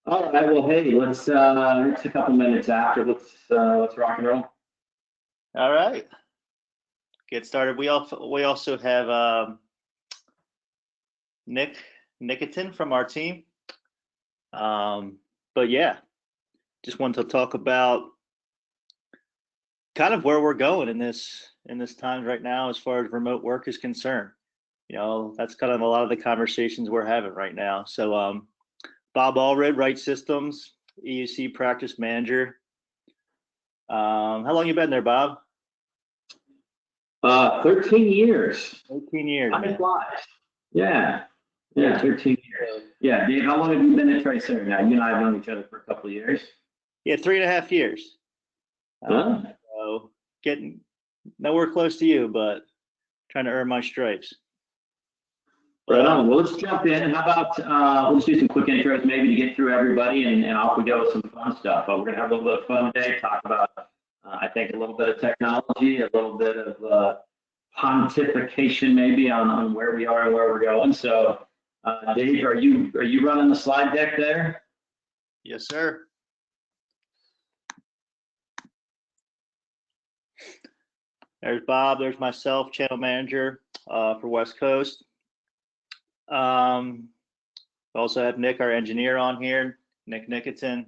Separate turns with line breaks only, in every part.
All right. Well, hey, it's a couple minutes after. Let's rock and roll.
All right, get started. We also have Nikitin from our team. But yeah, just wanted to talk about kind of where we're going in this time right now as far as remote work is concerned. That's kind of a lot of the conversations we're having right now. So Bob Allred, Right Systems, EUC practice manager. How long you been there, Bob?
13 years.
13 years.
Time flies. Yeah. 13 years. Yeah, Dave, how long have you been at Tricerat now? You and I have known each other for a couple of years.
Yeah, 3.5 years. So getting nowhere close to you, but trying to earn my stripes.
Right on. Well, let's jump in. How about let's do some quick intros maybe to get through everybody, and off we go with some fun stuff. We're going to have a little bit of fun today, talk about, I think, a little bit of technology, a little bit of pontification maybe on where we are and where we're going. So, Dave, are you running the slide deck there?
Yes, sir. There's Bob. There's myself, channel manager for West Coast. Also have Nick, our engineer, on here, Nick Nikitin.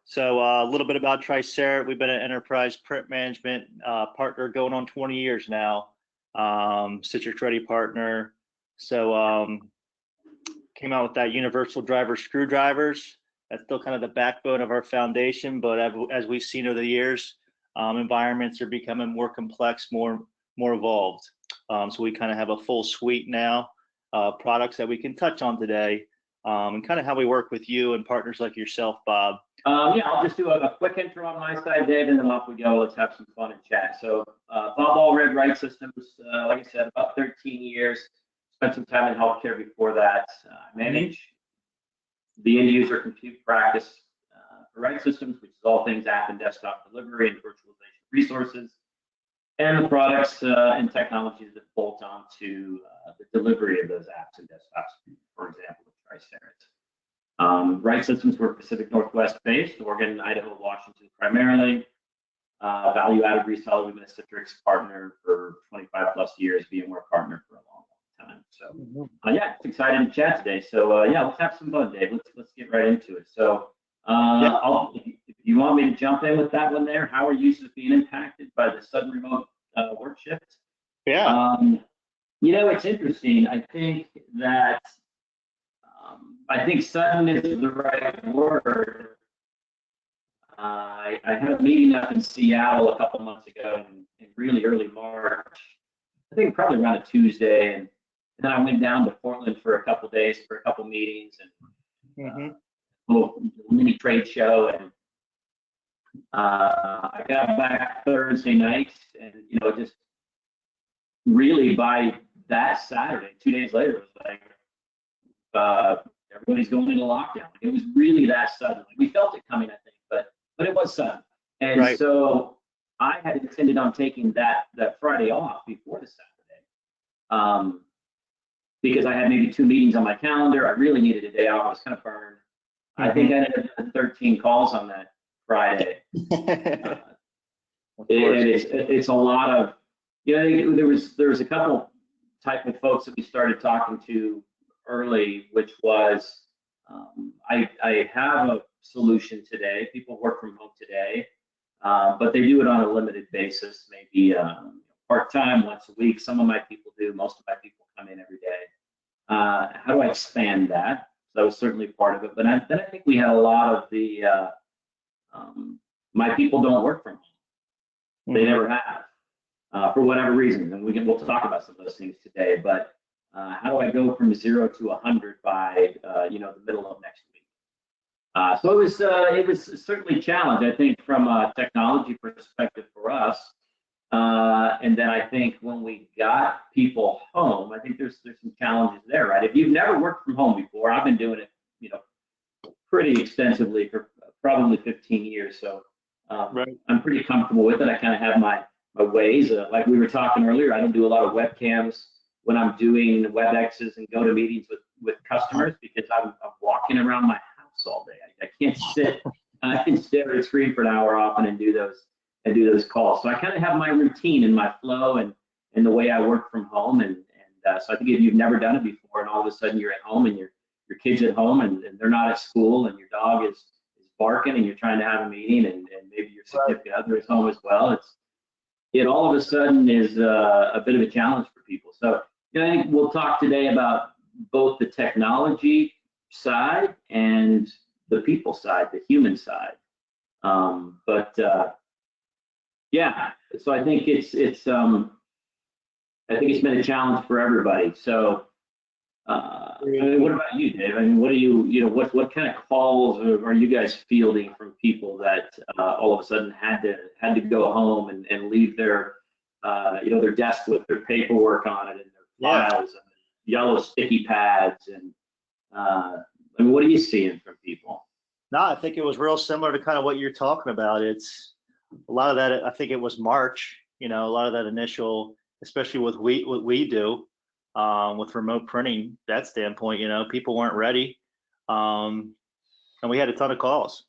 So a little bit about Tricerat. We've been an enterprise print management partner going on 20 years now. Citrix Ready partner. So came out with that universal driver screwdrivers. That's still kind of the backbone of our foundation. But as we've seen over the years, environments are becoming more complex, more evolved. So we kind of have a full suite now. Products that we can touch on today, and kind of how we work with you and partners like yourself, Bob.
Yeah, I'll just do a quick intro on my side, Dave, and then off we go. Let's have some fun and chat. So, Bob Allred, Right Systems, like I said, about 13 years. Spent some time in healthcare before that. Manage the end user compute practice for Right Systems, which is all things app and desktop delivery and virtualization resources, and the products and technologies that bolt on to the delivery of those apps and desktops, for example, with Tricerat. Right Systems were Pacific Northwest based, Oregon, Idaho, Washington primarily. Value-added reseller. We've been a Citrix partner for 25 plus years, VMware partner for a long time. So yeah, it's exciting to chat today. So yeah, let's have some fun, Dave. Let's get right into it. So if you want me to jump in with that one there, how are users being impacted by the sudden remote work shift?
Yeah.
It's interesting. I think that sudden is the right word. I had a meeting up in Seattle a couple months ago in really early March. I think probably around a Tuesday, and then I went down to Portland for a couple days for a couple meetings and a little mini trade show, and I got back Thursday night, and just really by that Saturday, 2 days later, it was like everybody's going into lockdown. It was really that sudden. We felt it coming, I think, but it was sudden. And so I had intended on taking that Friday off before the Saturday, because I had maybe 2 meetings on my calendar. I really needed a day off. I was kind of burned. I think I ended up with 13 calls on that Friday. It's a lot of, there was a couple type of folks that we started talking to early, which was, I have a solution today. People work from home today, but they do it on a limited basis, maybe part-time, once a week. Some of my people do. Most of my people come in every day. How do I expand that? So that was certainly part of it. But then I think we had a lot of the, my people don't work from home. They never have, for whatever reason. And we'll talk about some of those things today. But how do I go from 0 to 100 by the middle of next week? So it was certainly a challenge, I think, from a technology perspective for us. And then I think when we got people home, I think there's some challenges there, right? If you've never worked from home before, I've been doing it, pretty extensively for probably 15 years. So I'm pretty comfortable with it. I kind of have my ways. Like we were talking earlier, I don't do a lot of webcams when I'm doing WebExes and go to meetings with customers, because I'm walking around my house office all day. I can't sit. I can stare at a screen for an hour often and do those calls. So I kind of have my routine and my flow and the way I work from home. And so I think if you've never done it before, and all of a sudden you're at home and your kid's at home and they're not at school and your dog is barking and you're trying to have a meeting and maybe your significant other is home as well, it all of a sudden is a bit of a challenge for people. So I think we'll talk today about both the technology side and the people side, the human side. Yeah, so I think it's been a challenge for everybody. So what about you, Dave? I mean, what do what kind of calls are you guys fielding from people that all of a sudden had to go home and leave their their desk with their paperwork on it and their files and yellow sticky pads and I mean, what are you seeing from people?
No, I think it was real similar to kind of what you're talking about. It's a lot of that. I think it was March. A lot of that initial, especially with what we do with remote printing, that standpoint. People weren't ready, and we had a ton of calls.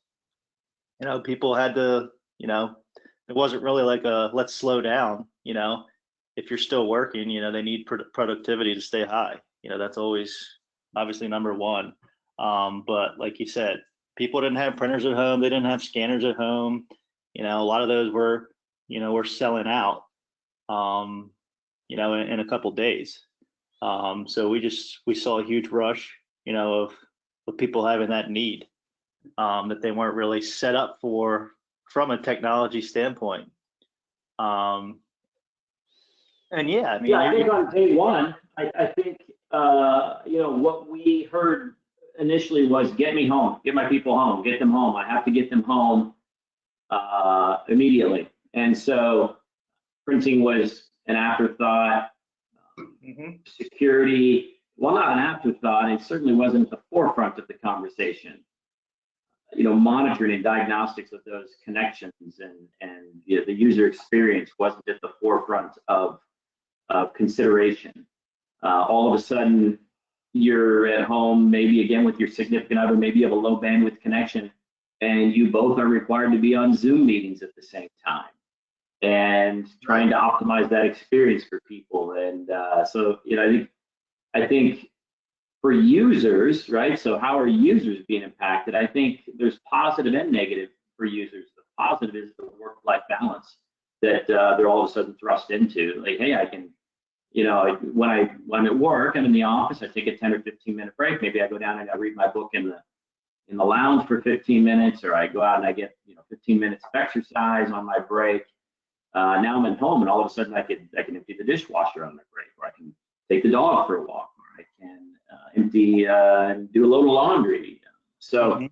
People had to. It wasn't really like a let's slow down. If you're still working, they need productivity to stay high. That's always obviously number one. But like you said, people didn't have printers at home. They didn't have scanners at home. A lot of those were selling out, in a couple days. So we saw a huge rush, of people having that need, that they weren't really set up for from a technology standpoint. And yeah, I mean,
I think on day one, I think, what we heard initially was get me home, get my people home, get them home. I have to get them home immediately. And so printing was an afterthought. Security, well, not an afterthought. It certainly wasn't at the forefront of the conversation. Monitoring and diagnostics of those connections and the user experience wasn't at the forefront of consideration. All of a sudden, you're at home, maybe again with your significant other, maybe you have a low bandwidth connection, and you both are required to be on Zoom meetings at the same time and trying to optimize that experience for people. And so, I think for users, right? So how are users being impacted? I think there's positive and negative for users. The positive is the work-life balance that they're all of a sudden thrust into. Like, hey, I can, when I'm at work, I'm in the office, I take a 10 or 15-minute break. Maybe I go down and I read my book in the lounge for 15 minutes, or I go out and I get 15 minutes of exercise on my break. Now I'm at home, and all of a sudden I can empty the dishwasher on my break, or I can take the dog for a walk, or I can empty and do a load of laundry. So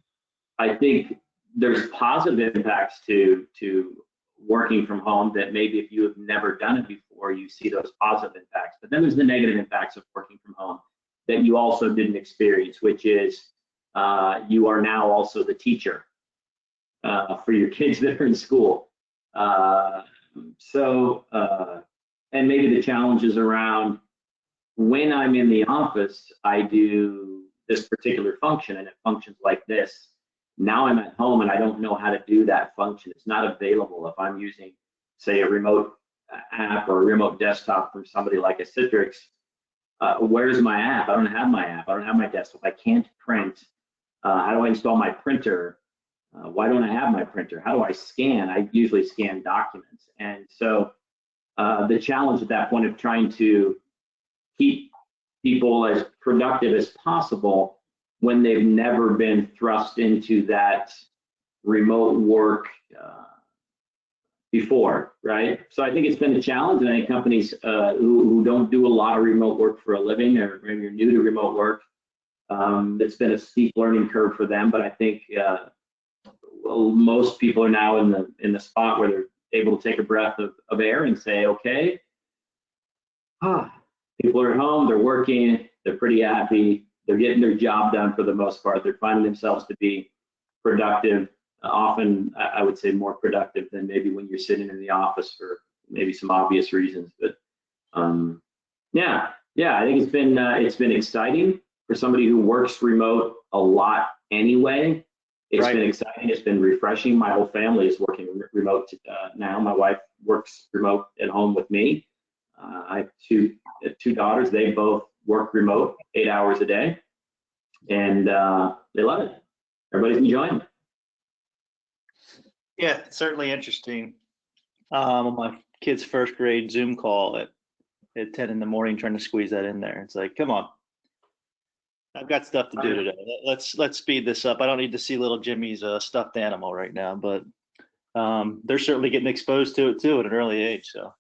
I think there's positive impacts to working from home that maybe if you have never done it before, you see those positive impacts. But then there's the negative impacts of working from home that you also didn't experience, which is you are now also the teacher for your kids that are in school. And maybe the challenges around when I'm in the office, I do this particular function and it functions like this. Now I'm at home and I don't know how to do that function. It's not available if I'm using, say, a remote app or a remote desktop from somebody like a Citrix. Where's my app? I don't have my app. I don't have my desktop. I can't print. How do I install my printer? Why don't I have my printer? How do I scan? I usually scan documents. And so the challenge at that point of trying to keep people as productive as possible when they've never been thrust into that remote work before, right? So I think it's been a challenge, and I think companies who don't do a lot of remote work for a living, or maybe you're new to remote work, it's been a steep learning curve for them. But I think most people are now in the spot where they're able to take a breath of air and say, okay, people are at home, they're working, they're pretty happy, they're getting their job done for the most part, they're finding themselves to be productive, often I would say more productive than maybe when you're sitting in the office for maybe some obvious reasons. But yeah, I think it's been exciting for somebody who works remote a lot anyway. It's
Right.
been exciting. It's been refreshing. My whole family is working remote now. My wife works remote at home with me. I have two daughters. They both work remote 8 hours a day, and they love it. Everybody's enjoying it.
Yeah, it's certainly interesting. On my kid's first grade Zoom call at 10 in the morning, trying to squeeze that in there. It's like, come on, I've got stuff to do today. Let's speed this up. I don't need to see little Jimmy's stuffed animal right now, but they're certainly getting exposed to it too at an early age. So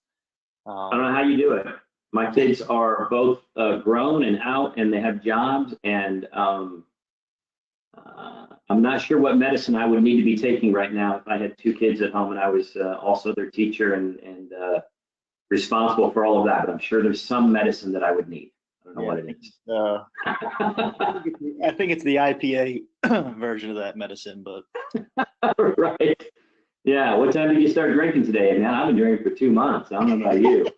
I don't know how you do it. My kids are both grown and out, and they have jobs, and I'm not sure what medicine I would need to be taking right now if I had two kids at home and I was also their teacher and responsible for all of that. But I'm sure there's some medicine that I would need. I don't know what it is.
I think it's the IPA version of that medicine, but
Right. Yeah. What time did you start drinking today? Man, I've been drinking for 2 months. I don't know about you.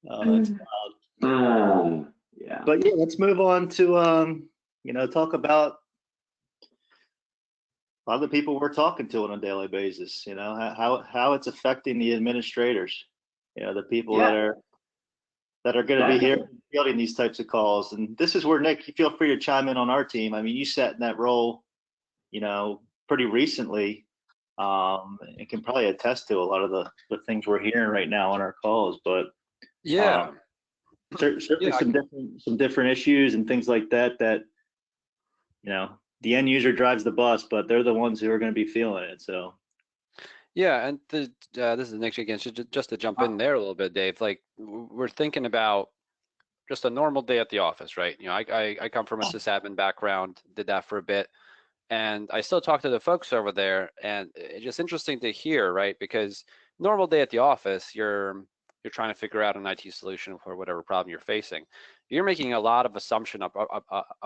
oh, that's wild.
Yeah.
But yeah, let's move on to talk about a lot of the people we're talking to on a daily basis. How it's affecting the administrators. The people that are going to be here fielding these types of calls. And this is where, Nick, you feel free to chime in on our team. I mean, you sat in that role, pretty recently, and can probably attest to a lot of the things we're hearing right now on our calls. But
yeah,
certainly some different issues and things like that the end user drives the bus, but they're the ones who are going to be feeling it. So.
yeah, and this is Nick again. Just to jump in there a little bit, Dave. Like we're thinking about just a normal day at the office, right? I come from a sysadmin background, did that for a bit, and I still talk to the folks over there, and it's just interesting to hear, right? Because normal day at the office, you're trying to figure out an IT solution for whatever problem you're facing. You're making a lot of assumption up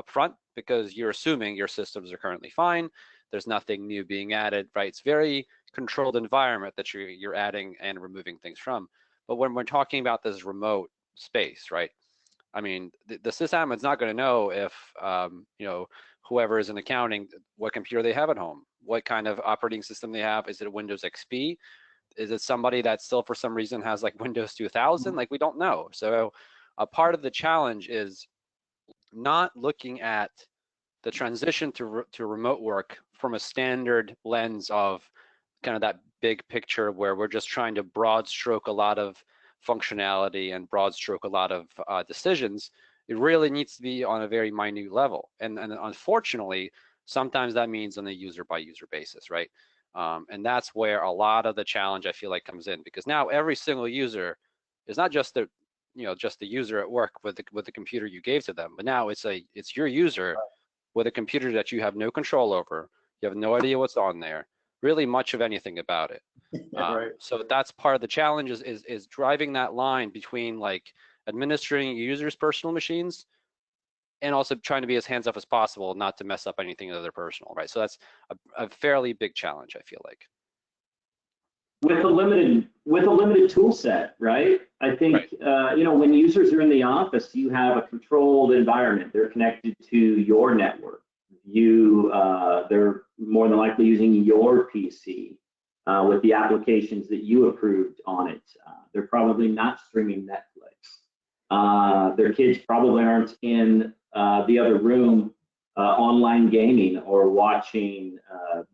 front because you're assuming your systems are currently fine. There's nothing new being added, right? It's very controlled environment that you're adding and removing things from. But when we're talking about this remote space, right? I mean, the sysadmin's not going to know if whoever is in accounting, what computer they have at home, what kind of operating system they have. Is it a Windows XP? Is it somebody that still for some reason has like Windows 2000? Like we don't know. So a part of the challenge is not looking at the transition to remote work from a standard lens of kind of that big picture where we're just trying to broad stroke a lot of functionality and broad stroke a lot of decisions. It really needs to be on a very minute level. And unfortunately, sometimes that means on a user by user basis, right? And that's where a lot of the challenge I feel like comes in, because now every single user is not just the user at work with the computer you gave to them, but now it's your user with a computer that you have no control over. You have no idea what's on there, really much of anything about it.
Right.
So that's part of the challenge is driving that line between like administering users' personal machines and also trying to be as hands off as possible, not to mess up anything that they're personal, right? So that's a fairly big challenge, I feel like.
With a limited tool set, right? I think when users are in the office, you have a controlled environment. They're connected to your network. They're more than likely using your PC with the applications that you approved on it. They're probably not streaming Netflix. Their kids probably aren't in the other room online gaming or watching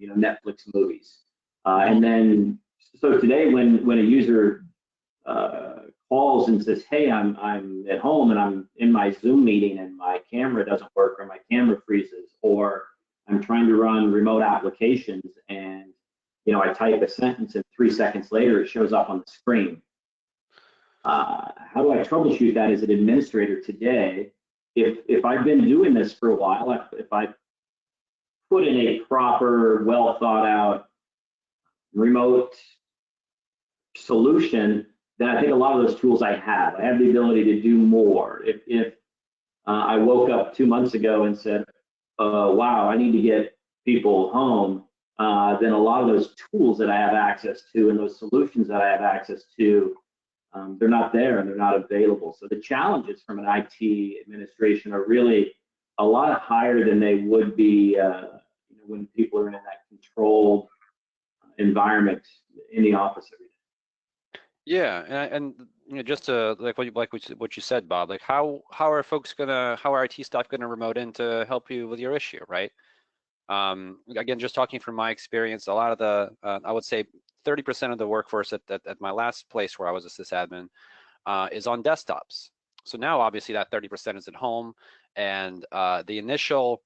Netflix movies. And then so today when a user calls and says, hey, I'm at home and I'm in my Zoom meeting and my camera doesn't work or my camera freezes, or I'm trying to run remote applications and I type a sentence and 3 seconds later it shows up on the screen. How do I troubleshoot that as an administrator today? If I've been doing this for a while, if I put in a proper, well thought out remote solution, then I think a lot of those tools I have the ability to do more. If I woke up 2 months ago and said, wow, I need to get people home, then a lot of those tools that I have access to and those solutions that I have access to they're not there and they're not available. So the challenges from an IT administration are really a lot higher than they would be when people are in that controlled environment in the office every day.
Yeah, and just to what you said, Bob, like how are IT staff gonna remote in to help you with your issue, right? Again, just talking from my experience, a lot of the I would say 30% of the workforce at my last place where I was a sysadmin is on desktops. So now obviously that 30% is at home, and the initial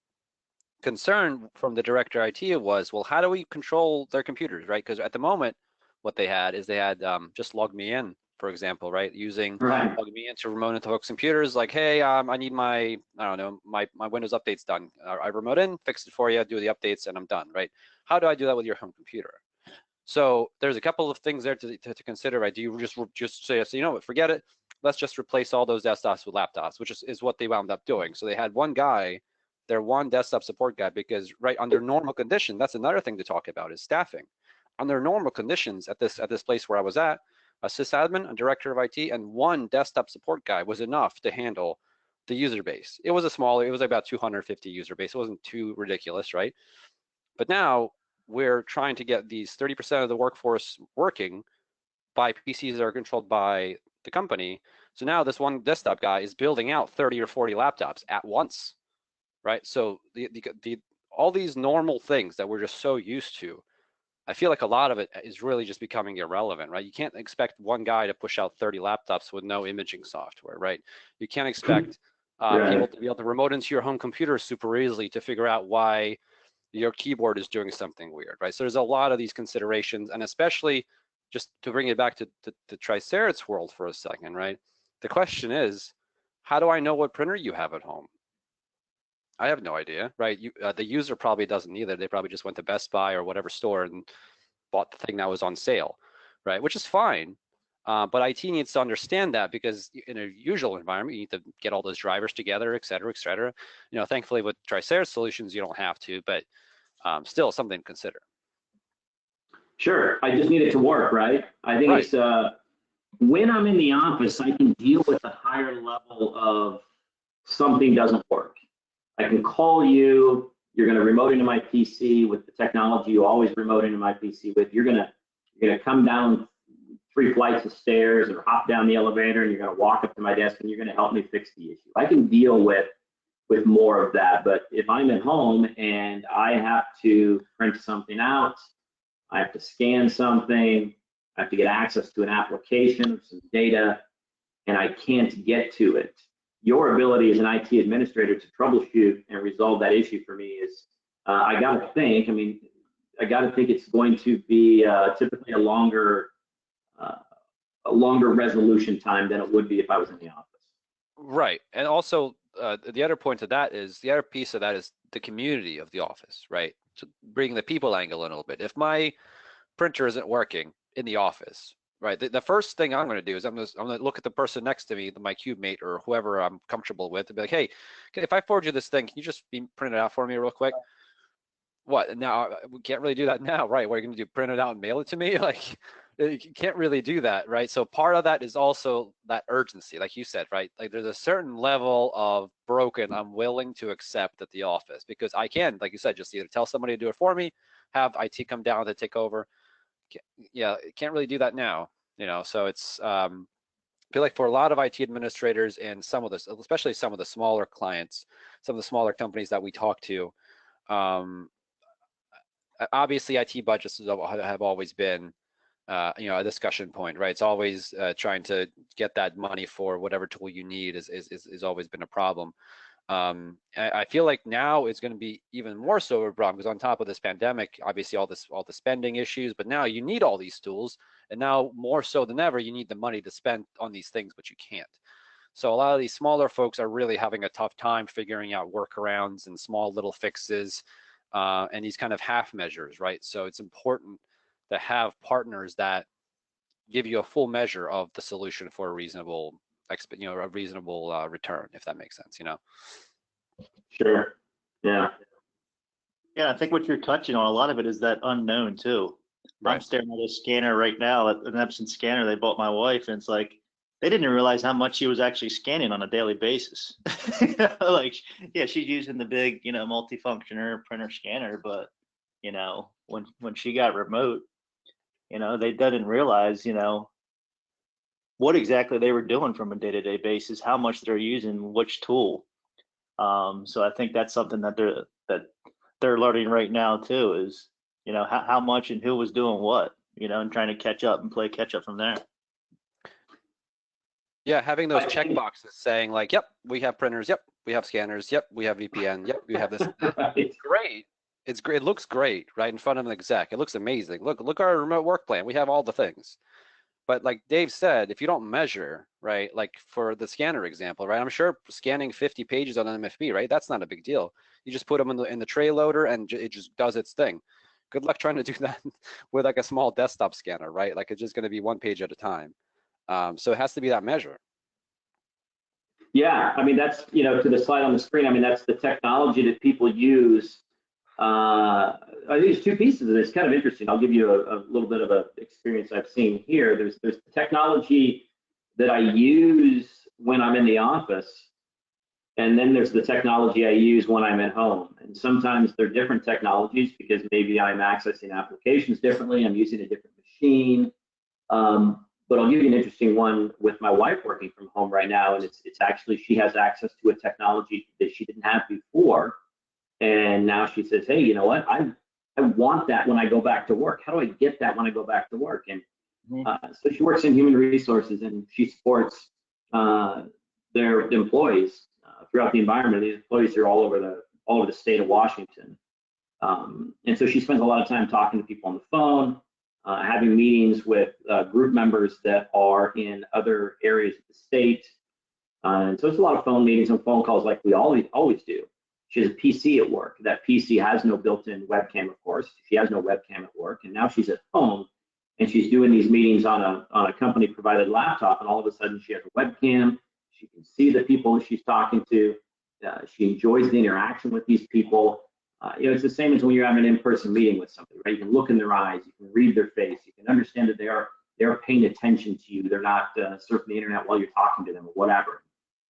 concern from the director IT was, well, how do we control their computers, right? Because at the moment, what they had is they had just log me in, for example, right? Using log me in to remote into folks' computers, like, hey, I need my, I don't know, my Windows updates done. I remote in, fix it for you, do the updates, and I'm done, right? How do I do that with your home computer? So there's a couple of things there to consider, right? Do you just say, so, you know what, forget it, let's just replace all those desktops with laptops, which is what they wound up doing. So they had one guy, their one desktop support guy, because right under normal conditions, that's another thing to talk about is staffing. Under normal conditions at this place where I was at, a sysadmin, a director of IT, and one desktop support guy was enough to handle the user base. It was about 250 user base. It wasn't too ridiculous, right? But now we're trying to get these 30% of the workforce working by PCs that are controlled by the company. So now this one desktop guy is building out 30 or 40 laptops at once, right? So all these normal things that we're just so used to, I feel like a lot of it is really just becoming irrelevant, right? You can't expect one guy to push out 30 laptops with no imaging software, right? You can't expect people to be able to remote into your home computer super easily to figure out why your keyboard is doing something weird, right? So there's a lot of these considerations, and especially just to bring it back to Tricerat's world for a second, right? The question is, how do I know what printer you have at home? I have no idea, right? The user probably doesn't either. They probably just went to Best Buy or whatever store and bought the thing that was on sale, right? Which is fine, but IT needs to understand that, because in a usual environment, you need to get all those drivers together, et cetera, et cetera. You know, thankfully with Tricerat solutions, you don't have to, but still something to consider.
Sure, I just need it to work, right? I think it's when I'm in the office, I can deal with a higher level of something doesn't work. I can call you, you're going to remote into my PC with the technology you always remote into my PC with. You're going to come down 3 flights of stairs or hop down the elevator, and you're going to walk up to my desk and you're going to help me fix the issue. I can deal with more of that. But if I'm at home and I have to print something out, I have to scan something, I have to get access to an application or some data, and I can't get to it, your ability as an IT administrator to troubleshoot and resolve that issue for me is, I got to think it's going to be typically a longer resolution time than it would be if I was in the office.
Right, and also the other point to that is, the other piece of that is the community of the office, right? To bring the people angle in a little bit. If my printer isn't working in the office, right, the first thing I'm going to do is I'm going to look at the person next to me, my cube mate or whoever I'm comfortable with, and be like, hey, if I forward you this thing, can you just print it out for me real quick? What, now we can't really do that now, right? What are you going to do, print it out and mail it to me? Like, you can't really do that, right? So part of that is also that urgency, like you said, right? Like there's a certain level of broken I'm willing to accept at the office, because I can, like you said, just either tell somebody to do it for me, have IT come down to take over. Yeah, can't really do that now, you know. So it's I feel like for a lot of IT administrators and some of this, especially some of the smaller clients, some of the smaller companies that we talk to, obviously IT budgets have always been you know, a discussion point, right? It's always trying to get that money for whatever tool you need is always been a problem. I feel like now it's going to be even more so a problem, because on top of this pandemic, obviously all the spending issues, but now you need all these tools, and now more so than ever, you need the money to spend on these things, but you can't. So a lot of these smaller folks are really having a tough time figuring out workarounds and small little fixes and these kind of half measures, right? So it's important to have partners that give you a full measure of the solution for a reasonable, return, if that makes sense, you know?
Sure. Yeah.
Yeah, I think what you're touching on, a lot of it is that unknown too. I'm staring at a scanner right now, an Epson scanner they bought my wife, and it's like they didn't realize how much she was actually scanning on a daily basis. Like, yeah, she's using the big, multifunctioner printer scanner, but when she got remote, they didn't realize, what exactly they were doing from a day-to-day basis, how much they're using which tool. So I think that's something that they're learning right now too, is how much and who was doing what, and trying to catch up and play catch up from there.
Yeah, having those check boxes saying like, yep, we have printers, yep, we have scanners, yep, we have VPN, yep, we have this. It's great. It's great. It looks great right in front of an exec. It looks amazing. Look our remote work plan. We have all the things. But like Dave said, if you don't measure, right, like for the scanner example, right, I'm sure scanning 50 pages on an MFB, right, that's not a big deal. You just put them in the tray loader and it just does its thing. Good luck trying to do that with like a small desktop scanner, right? Like it's just going to be one page at a time. So it has to be that measure.
Yeah, I mean, that's, to the slide on the screen, I mean, that's the technology that people use. I think there's two pieces of this. It's kind of interesting. I'll give you a little bit of an experience I've seen here. There's the technology that I use when I'm in the office, and then there's the technology I use when I'm at home. And sometimes they're different technologies because maybe I'm accessing applications differently. I'm using a different machine. But I'll give you an interesting one with my wife working from home right now, and it's actually, she has access to a technology that she didn't have before. And now she says, hey, you know what? I want that when I go back to work. How do I get that when I go back to work? And so she works in human resources, and she supports their employees throughout the environment. These employees are all over the state of Washington. And so she spends a lot of time talking to people on the phone, having meetings with group members that are in other areas of the state. And so it's a lot of phone meetings and phone calls like we always do. She has a PC at work. That PC has no built-in webcam, of course. She has no webcam at work, and now she's at home, and she's doing these meetings on a company-provided laptop, and all of a sudden she has a webcam. She can see the people that she's talking to. She enjoys the interaction with these people. It's the same as when you're having an in-person meeting with somebody, right? You can look in their eyes, you can read their face, you can understand that they are paying attention to you. They're not surfing the internet while you're talking to them or whatever.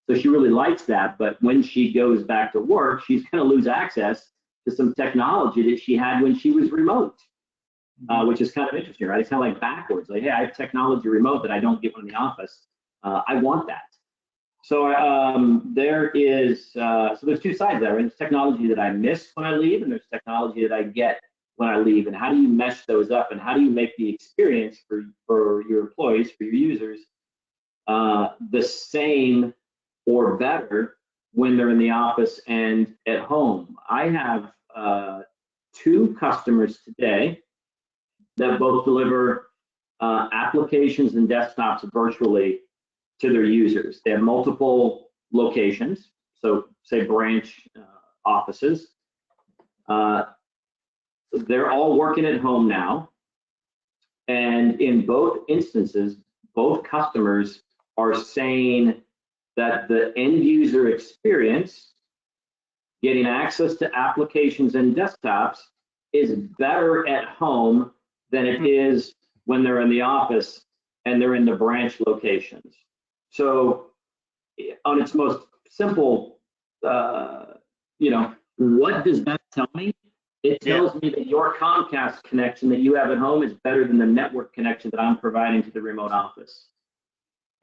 So she really likes that, but when she goes back to work, she's going to lose access to some technology that she had when she was remote, which is kind of interesting, right? It's kind of like backwards. Like, hey, I have technology remote that I don't get when in the office. I want that. So so there's two sides there. Right? There's technology that I miss when I leave, and there's technology that I get when I leave. And how do you mesh those up? And how do you make the experience for your employees, for your users, the same or better when they're in the office and at home? I have two customers today that both deliver applications and desktops virtually to their users. They have multiple locations, so say branch offices. They're all working at home now, and in both instances, both customers are saying that the end user experience, getting access to applications and desktops, is better at home than it is when they're in the office and they're in the branch locations. So on its most simple, what does that tell me? It tells me that your Comcast connection that you have at home is better than the network connection that I'm providing to the remote office.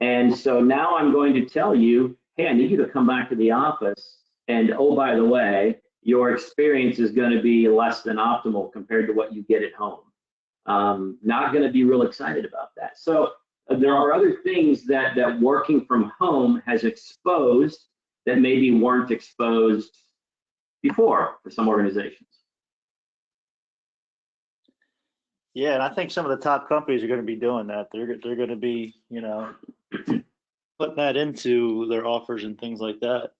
And so now I'm going to tell you, hey, I need you to come back to the office. And oh, by the way, your experience is going to be less than optimal compared to what you get at home. Not going to be real excited about that. So there are other things that working from home has exposed that maybe weren't exposed before for some organizations.
Yeah, and I think some of the top companies are going to be doing that. They're going to be, putting that into their offers and things like that.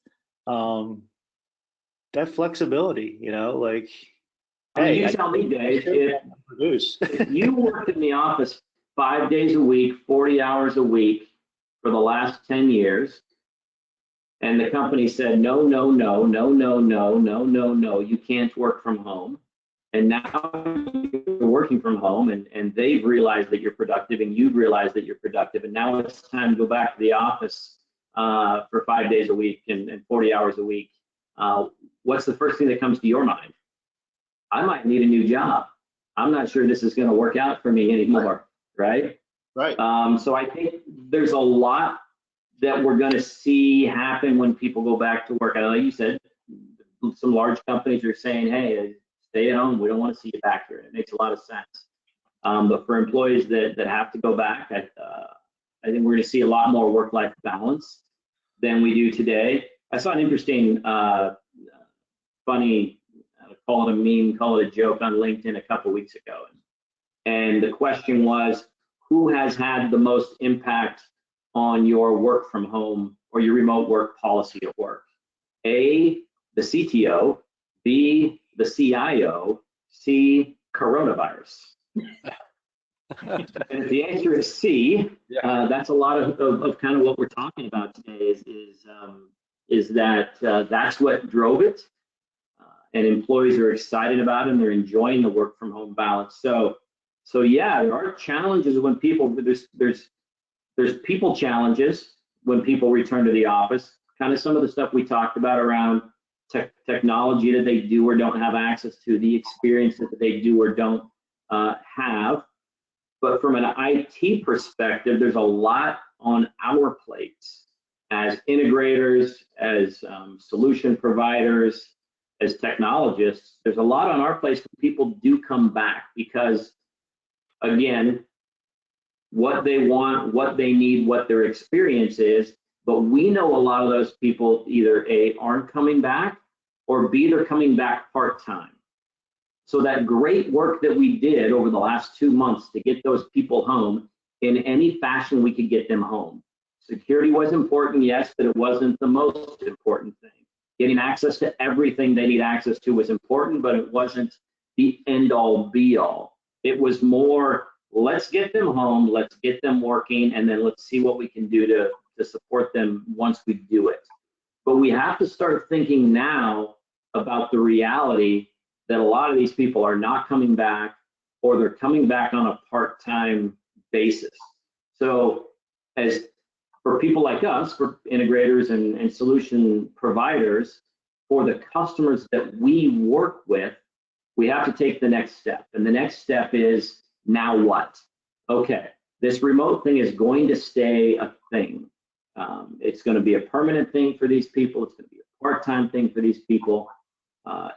That flexibility, like, hey,
you tell me, Dave, if you worked in the office 5 days a week, 40 hours a week for the last 10 years, and the company said, no, you can't work from home. And now you're working from home, and they've realized that you're productive, and you've realized that you're productive. And now it's time to go back to the office for 5 days a week and 40 hours a week. What's the first thing that comes to your mind? I might need a new job. I'm not sure this is going to work out for me anymore, right?
Right.
So I think there's a lot that we're going to see happen when people go back to work. I know you said some large companies are saying, hey, stay at home. We don't want to see you back here. It makes a lot of sense. But for employees that have to go back, I think we're going to see a lot more work-life balance than we do today. I saw an interesting, funny, call it a meme, call it a joke on LinkedIn a couple weeks ago. And the question was, who has had the most impact on your work from home or your remote work policy at work? A, the CTO, B, the CIO, C, coronavirus. And if the answer is C, that's a lot of kind of what we're talking about today is that that's what drove it. And employees are excited about it, and they're enjoying the work from home balance. So yeah, there are challenges when people, there's people challenges when people return to the office, kind of some of the stuff we talked about around technology that they do or don't have access to, the experience that they do or don't have. But from an IT perspective, there's a lot on our plates as integrators, as solution providers, as technologists. There's a lot on our plates when people do come back because, again, what they want, what they need, what their experience is. But we know a lot of those people either A, aren't coming back, or B, they're coming back part-time. So that great work that we did over the last 2 months to get those people home, in any fashion we could get them home. Security was important, yes, but it wasn't the most important thing. Getting access to everything they need access to was important, but it wasn't the end-all, be-all. It was more, let's get them home, let's get them working, and then let's see what we can do to support them once we do it. But we have to start thinking now about the reality that a lot of these people are not coming back, or they're coming back on a part-time basis. So as for people like us, for integrators and solution providers, for the customers that we work with, we have to take the next step. And the next step is, now what? Okay, this remote thing is going to stay a thing. It's going to be a permanent thing for these people. It's going to be a part-time thing for these people.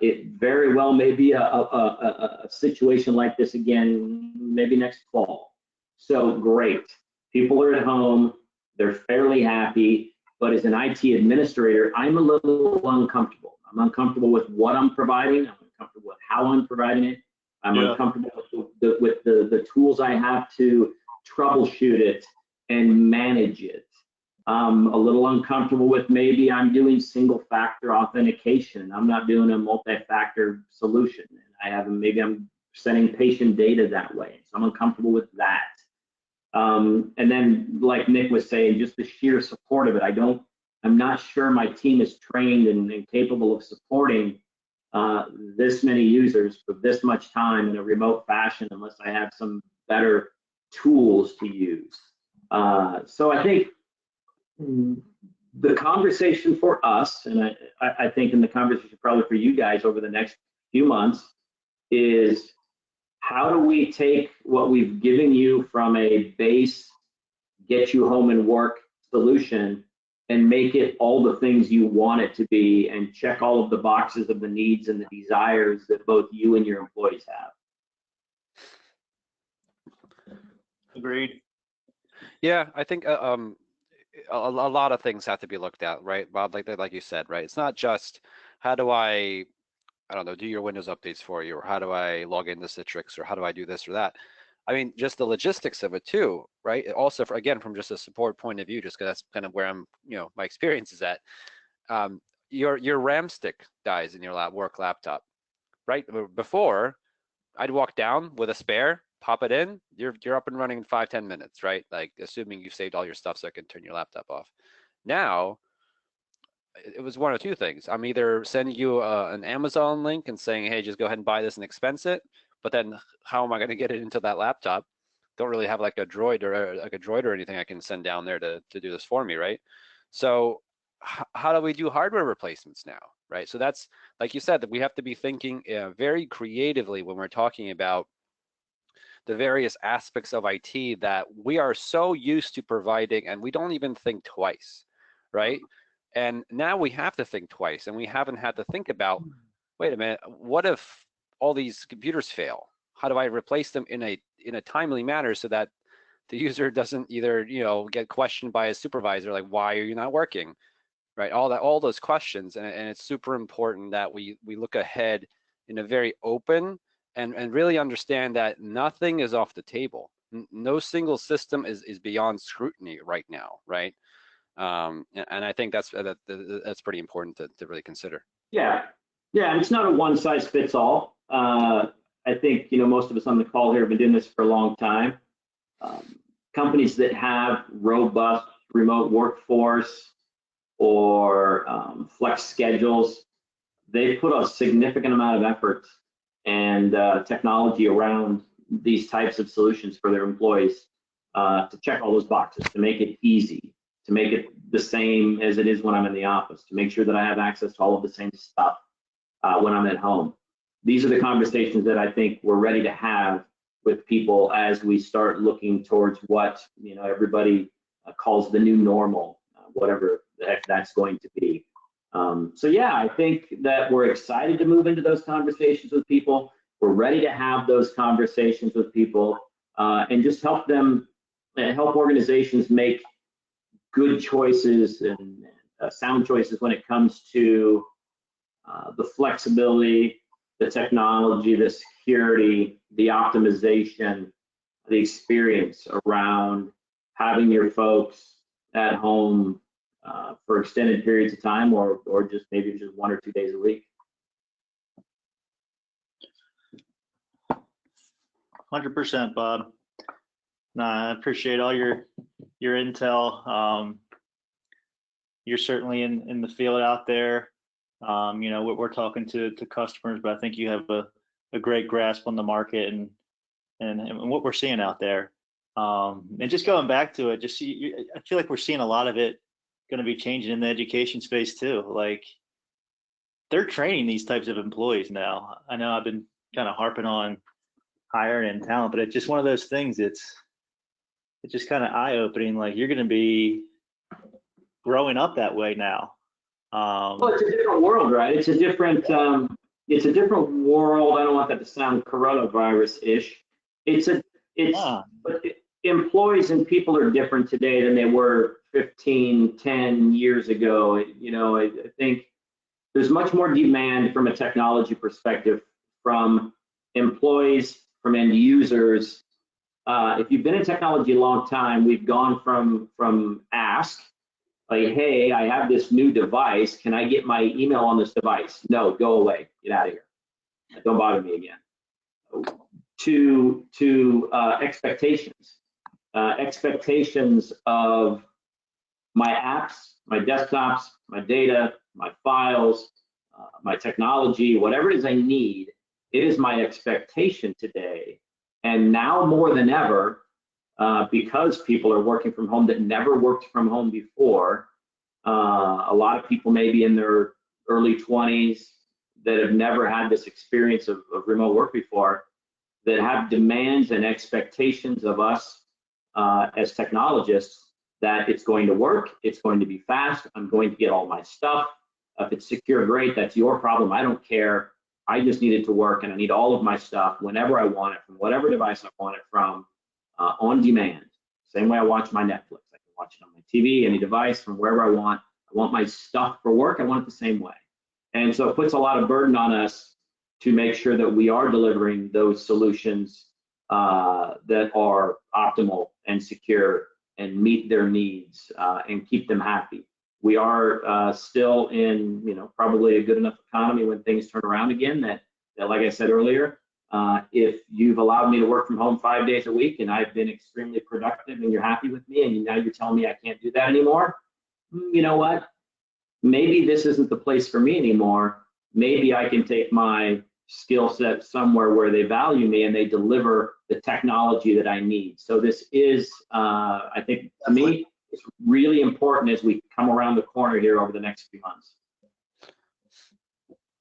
It very well may be a situation like this again, maybe next fall. So great. People are at home. They're fairly happy. But as an IT administrator, I'm a little uncomfortable. I'm uncomfortable with what I'm providing. I'm uncomfortable with how I'm providing it. I'm uncomfortable with the tools I have to troubleshoot it and manage it. I'm a little uncomfortable with maybe I'm doing single factor authentication. I'm not doing a multi-factor solution. And maybe I'm sending patient data that way. So I'm uncomfortable with that. And then, like Nick was saying, just the sheer support of it. I'm not sure my team is trained and capable of supporting this many users for this much time in a remote fashion unless I have some better tools to use. So I think the conversation for us, and I think in the conversation probably for you guys over the next few months, is how do we take what we've given you from a base, get you home and work solution and make it all the things you want it to be and check all of the boxes of the needs and the desires that both you and your employees have.
Agreed.
Yeah, I think a lot of things have to be looked at, right, Bob? Like you said, right? It's not just how do I don't know, do your Windows updates for you, or how do I log into Citrix, or how do I do this or that? I mean, just the logistics of it too, right? Also, again, from just a support point of view, just because that's kind of where my experience is at. Your RAM stick dies in your work laptop, right? Before, I'd walk down with a spare, pop it in, you're up and running in 5-10 minutes, right? Like, assuming you've saved all your stuff so I can turn your laptop off. Now, it was one of two things. I'm either sending you an Amazon link and saying, hey, just go ahead and buy this and expense it. But then how am I going to get it into that laptop? Don't really have like a droid or anything I can send down there to do this for me, right? So how do we do hardware replacements now, right? So that's, like you said, that we have to be thinking very creatively when we're talking about the various aspects of IT that we are so used to providing, and we don't even think twice, right? And now we have to think twice, and we haven't had to think about, wait a minute, what if all these computers fail? How do I replace them in a timely manner so that the user doesn't either, get questioned by a supervisor, like, why are you not working, right? All those questions, and it's super important that we look ahead in a very open and really understand that nothing is off the table. No single system is beyond scrutiny right now, right? And I think that's pretty important to really consider.
Yeah, and it's not a one size fits all. I think most of us on the call here have been doing this for a long time. Companies that have robust remote workforce or flex schedules, they put a significant amount of effort and technology around these types of solutions for their employees to check all those boxes, to make it easy, to make it the same as it is when I'm in the office, to make sure that I have access to all of the same stuff when I'm at home. These are the conversations that I think we're ready to have with people as we start looking towards what everybody calls the new normal, whatever the heck that's going to be. So yeah, I think that we're excited to move into those conversations with people. We're ready to have those conversations with people and just help organizations make good choices and sound choices when it comes to the flexibility, the technology, the security, the optimization, the experience around having your folks at home for extended periods of time, or just maybe just 1 or 2 days a week.
100%, Bob. I appreciate all your intel. You're certainly in the field out there. We're talking to customers, but I think you have a great grasp on the market and what we're seeing out there. And just going back to it, I feel like we're seeing a lot of it going to be changing in the education space too. Like, they're training these types of employees now. I know I've been kind of harping on hiring and talent, but it's just one of those things. It's just kind of eye-opening. Like, you're going to be growing up that way now.
Well, it's a different world, right? It's a different world. I don't want that to sound coronavirus-ish. But employees and people are different today than they were 10 years ago. I think there's much more demand from a technology perspective from employees, from end users. If you've been in technology a long time, we've gone from ask, like, hey, I have this new device. Can I get my email on this device? No, go away. Get out of here. Don't bother me again. To expectations. Expectations of my apps, my desktops, my data, my files, my technology, whatever it is I need. It is my expectation today. And now more than ever, because people are working from home that never worked from home before, a lot of people maybe in their early 20s that have never had this experience of remote work before, that have demands and expectations of us as technologists that it's going to work, it's going to be fast, I'm going to get all my stuff. If it's secure, great, that's your problem, I don't care. I just need it to work, and I need all of my stuff whenever I want it, from whatever device I want it from, on demand. Same way I watch my Netflix. I can watch it on my TV, any device, from wherever I want. I want my stuff for work, I want it the same way. And so it puts a lot of burden on us to make sure that we are delivering those solutions that are optimal and secure and meet their needs and keep them happy. We are still in, probably a good enough economy when things turn around again that like I said earlier, if you've allowed me to work from home 5 days a week and I've been extremely productive and you're happy with me and now you're telling me I can't do that anymore, you know what? maybe this isn't the place for me anymore. Maybe I can take my skill set somewhere where they value me and they deliver the technology that I need. So this is, I think, to me, it's really important as we come around the corner here over the next few months.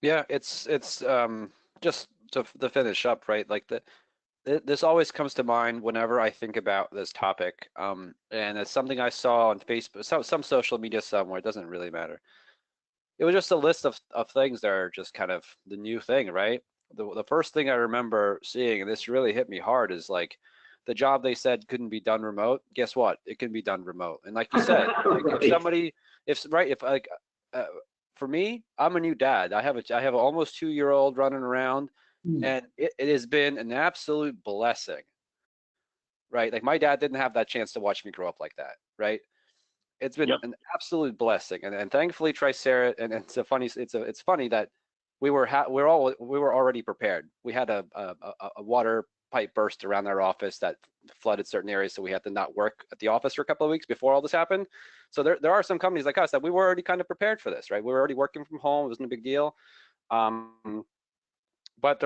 Yeah, it's just to finish up, right? Like this always comes to mind whenever I think about this topic, and it's something I saw on Facebook, some social media somewhere. It doesn't really matter. It was just a list of things that are just kind of the new thing, right? The first thing I remember seeing, and this really hit me hard, is like the job they said couldn't be done remote. Guess what? It can be done remote. And like you said, like
Right.
if somebody, if like for me, I'm a new dad. I have an almost 2-year-old running around, and it has been an absolute blessing, right? Like my dad didn't have that chance to watch me grow up like that, right? It's been
Yep.
an absolute blessing, and thankfully Tricerat, and it's funny that we were already prepared. We had a water pipe burst around our office that flooded certain areas, so we had to not work at the office for a couple of weeks before all this happened. So there are some companies like us that we were already kind of prepared for this, right? We were already working from home. It wasn't a big deal. But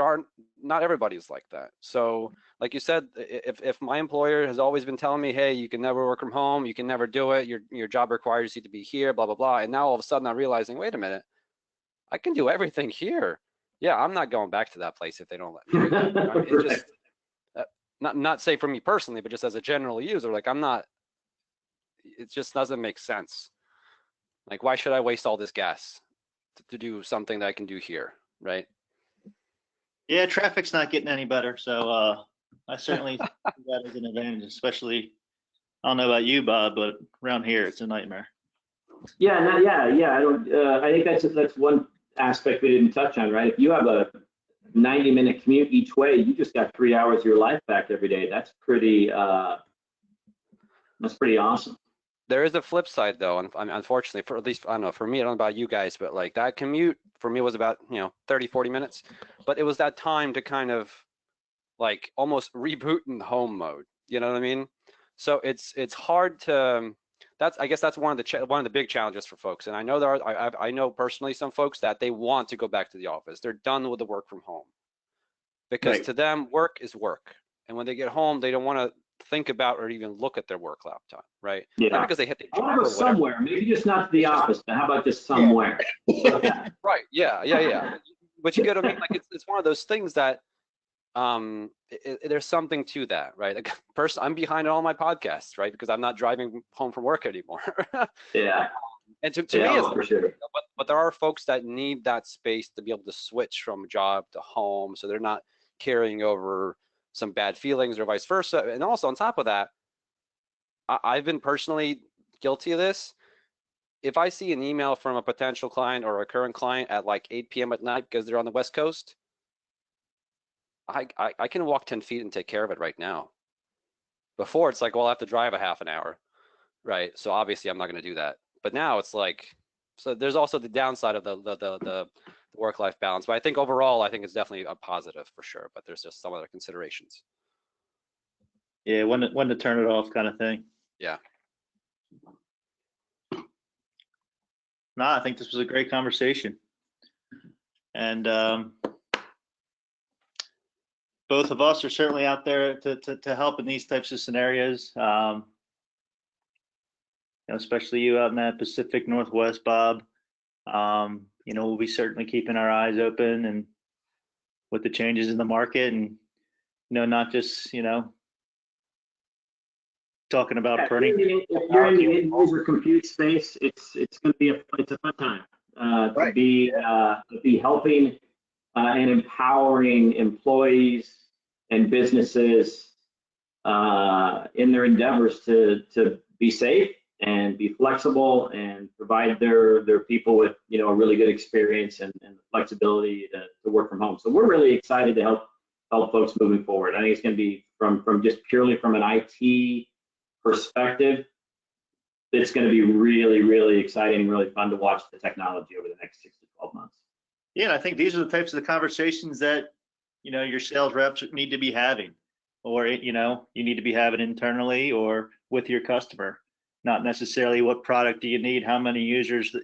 not everybody's like that. So like you said, if my employer has always been telling me, hey, you can never work from home, you can never do it, your job requires you to be here, blah, blah, blah. And now all of a sudden I'm realizing, wait a minute, I can do everything here. Yeah, I'm not going back to that place if they don't let me. It's just, not say for me personally, but just as a general user, like it just doesn't make sense. Like, why should I waste all this gas to do something that I can do here, right?
Yeah, traffic's not getting any better, so I certainly see that as an advantage, especially, I don't know about you, Bob, but around here it's a nightmare.
Yeah, I don't. I think that's one aspect we didn't touch on, right? If you have a 90-minute commute each way, you just got 3 hours of your life back every day. That's pretty awesome.
There is a flip side though, and unfortunately, for at least, I don't know, for me, I don't know about you guys, but like that commute for me was about 30, 40 minutes, but it was that time to kind of like almost reboot in home mode. You know what I mean? So it's hard to. I guess that's one of the big challenges for folks. And I know I know personally some folks that they want to go back to the office. They're done with the work from home because
Right.
to them work is work, and when they get home, they don't want to think about or even look at their work laptop, right?
Yeah.
Not because they hit the
I
job
want to
or
go
whatever.
somewhere, maybe just not to the office, but how about just somewhere?
Right. Yeah. But you get what I mean? Like it's one of those things that there's something to that, right? Like I'm behind on all my podcasts, right? Because I'm not driving home from work anymore.
Yeah.
And to me, it's
for sure.
But there are folks that need that space to be able to switch from job to home, so they're not carrying over some bad feelings or vice versa. And also on top of that, I've been personally guilty of this. If I see an email from a potential client or a current client at like 8 p.m. at night because they're on the West Coast, I can walk 10 feet and take care of it right now. Before it's like, well, I have to drive a half an hour, right? So obviously I'm not going to do that. But now it's like, so there's also the downside of the work-life balance. But I think overall, I think it's definitely a positive for sure. But there's just some other considerations.
Yeah, when to turn it off kind of thing.
Yeah.
No, I think this was a great conversation. And both of us are certainly out there to help in these types of scenarios. Especially you out in that Pacific Northwest, Bob. We'll be certainly keeping our eyes open and with the changes in the market, and not just talking about printing.
If you're in the end user compute space, it's going to be a fun time to be helping and empowering employees and businesses in their endeavors to be safe and be flexible and provide their people with a really good experience and the flexibility to work from home. So we're really excited to help folks moving forward. I think it's going to be from just purely from an IT perspective, it's going to be really, really exciting, really fun to watch the technology over the next 6 to 12 months.
Yeah, and I think these are the types of the conversations that your sales reps need to be having, or you need to be having internally or with your customer. Not necessarily what product do you need, how many users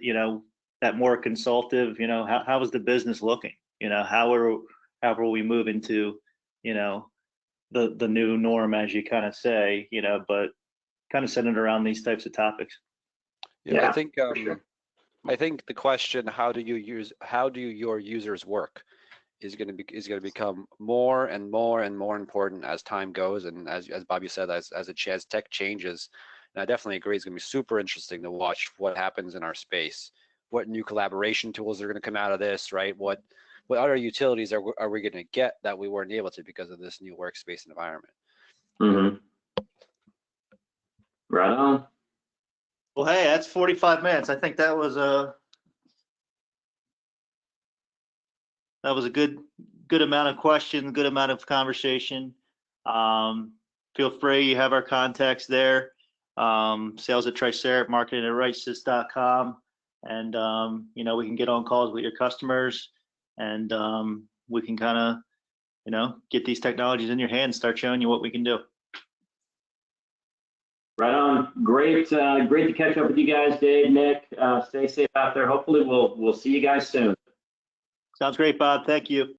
that more consultative, how is the business looking? How are we moving to, the new norm, as you kind of say, but kind of centered around these types of topics.
Yeah,
for sure.
I think the question, how do your users work, is going to become more and more and more important as time goes, and as Bobby said, as tech changes. And I definitely agree, it's going to be super interesting to watch what happens in our space, what new collaboration tools are going to come out of this, right? What other utilities are we going to get that we weren't able to because of this new workspace environment?
Mm-hmm. Right on.
Well, hey, that's 45 minutes. I think that was a good amount of questions, good amount of conversation. Feel free, you have our contacts there. Sales at Tricerat, marketing at Riceys.com. And, we can get on calls with your customers, and we can kind of, get these technologies in your hands, start showing you what we can do.
Right on. Great to catch up with you guys, Dave, Nick. Stay safe out there. Hopefully we'll see you guys soon.
Sounds great, Bob. Thank you.